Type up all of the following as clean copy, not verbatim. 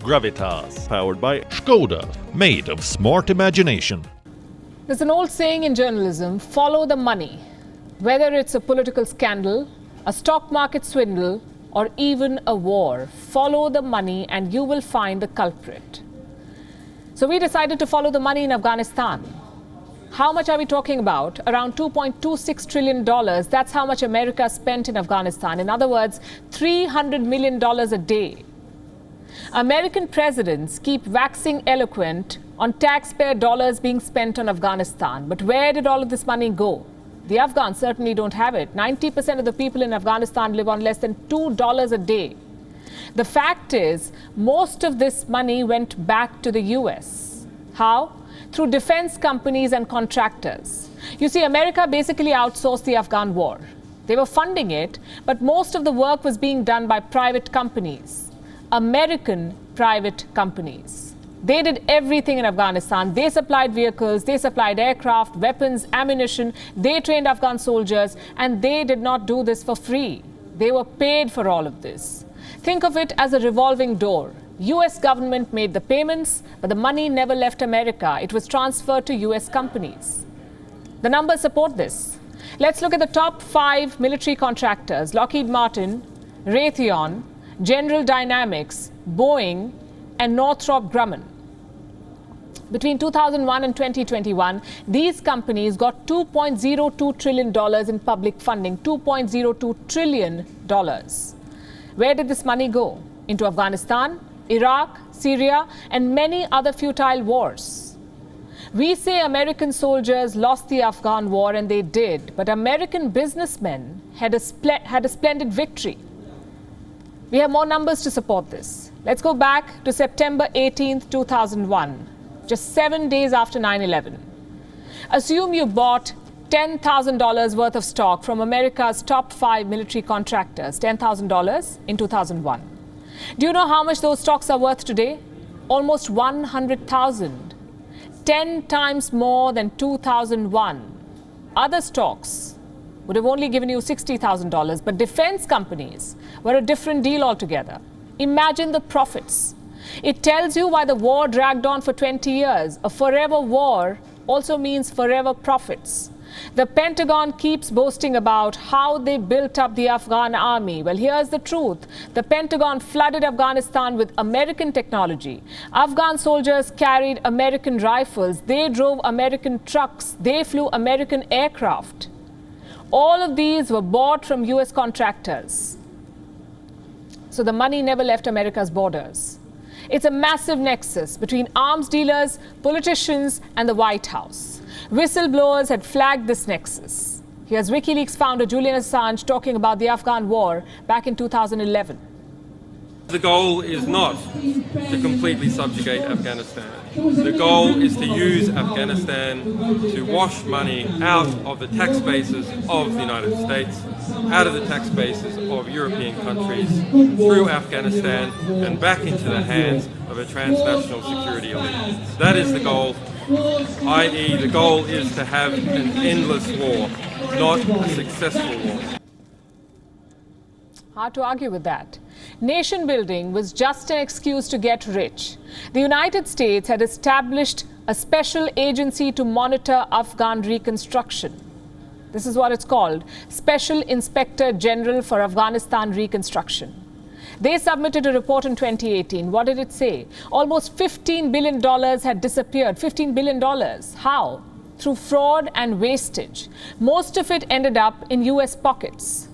Gravitas, powered by Skoda, made of smart imagination. There's an old saying in journalism, follow the money. Whether it's a political scandal, a stock market swindle, or even a war, follow the money and you will find the culprit. So we decided to follow the money in Afghanistan. How much are we talking about? Around $2.26 trillion. That's how much America spent in Afghanistan. In other words, $300 million a day. American presidents keep waxing eloquent on taxpayer dollars being spent on Afghanistan. But where did all of this money go? The Afghans certainly don't have it. 90% of the people in Afghanistan live on less than $2 a day. The fact is, most of this money went back to the US. How? Through defense companies and contractors. You see, America basically outsourced the Afghan war. They were funding it, but most of the work was being done by private companies. American private companies. They did everything in Afghanistan. They supplied vehicles, they supplied aircraft, weapons, ammunition. They trained Afghan soldiers, and they did not do this for free. They were paid for all of this. Think of it as a revolving door. US government made the payments, but the money never left America. It was transferred to US companies. The numbers support this. Let's look at the top 5 military contractors: Lockheed Martin, Raytheon, General Dynamics, Boeing, and Northrop Grumman. Between 2001 and 2021, these companies got $2.02 trillion in public funding. $2.02 trillion. Where did this money go? Into Afghanistan, Iraq, Syria, and many other futile wars. We say American soldiers lost the Afghan war, and they did, but American businessmen had a splendid victory. We have more numbers to support this. Let's go back to September 18th, 2001, just 7 days after 9/11. Assume you bought $10,000 worth of stock from America's top 5 military contractors, $10,000 in 2001. Do you know how much those stocks are worth today? Almost $100,000. 10 times more than 2001. Other stocks would have only given you $60,000, but defense companies were a different deal altogether. Imagine the profits. It tells you why the war dragged on for 20 years. A forever war also means forever profits. The Pentagon keeps boasting about how they built up the Afghan army. Well, here's the truth. The Pentagon flooded Afghanistan with American technology. Afghan soldiers carried American rifles. They drove American trucks. They flew American aircraft. All of these were bought from US contractors. So the money never left America's borders. It's a massive nexus between arms dealers, politicians, and the White House. Whistleblowers had flagged this nexus. Here's WikiLeaks founder Julian Assange talking about the Afghan war back in 2011. The goal is not to completely subjugate Afghanistan. The goal is to use Afghanistan to wash money out of the tax bases of the United States, out of the tax bases of European countries, through Afghanistan and back into the hands of a transnational security elite. That is the goal, i.e. the goal is to have an endless war, not a successful war. Hard to argue with that. Nation building was just an excuse to get rich. The United States had established a special agency to monitor Afghan reconstruction. This is what it's called, Special Inspector General for Afghanistan Reconstruction. They submitted a report in 2018. What did it say? Almost $15 billion had disappeared. $15 billion. How? Through fraud and wastage. Most of it ended up in US pockets.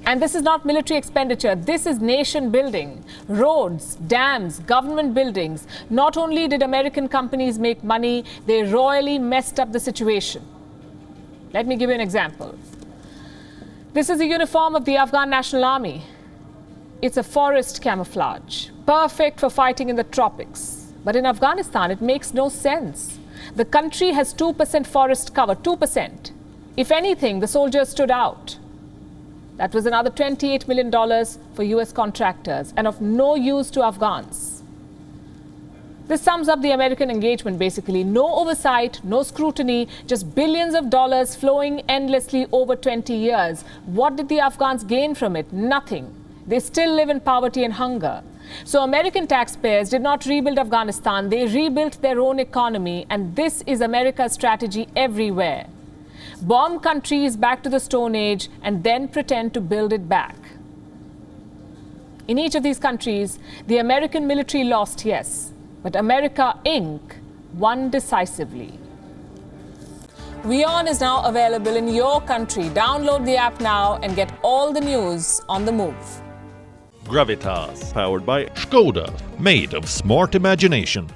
And this is not military expenditure. This is nation building. Roads, dams, government buildings. Not only did American companies make money, they royally messed up the situation. Let me give you an example. This is the uniform of the Afghan National Army. It's a forest camouflage, perfect for fighting in the tropics. But in Afghanistan, it makes no sense. The country has 2% forest cover, 2%. If anything, the soldiers stood out. That was another $28 million for US contractors and of no use to Afghans. This sums up the American engagement basically. No oversight, no scrutiny, just billions of dollars flowing endlessly over 20 years. What did the Afghans gain from it? Nothing. They still live in poverty and hunger. So American taxpayers did not rebuild Afghanistan, they rebuilt their own economy, and this is America's strategy everywhere. Bomb countries back to the Stone Age and then pretend to build it back. In each of these countries, the American military lost, yes, but America Inc. won decisively. WION is now available in your country. Download the app now and get all the news on the move. Gravitas, powered by Skoda, made of smart imagination.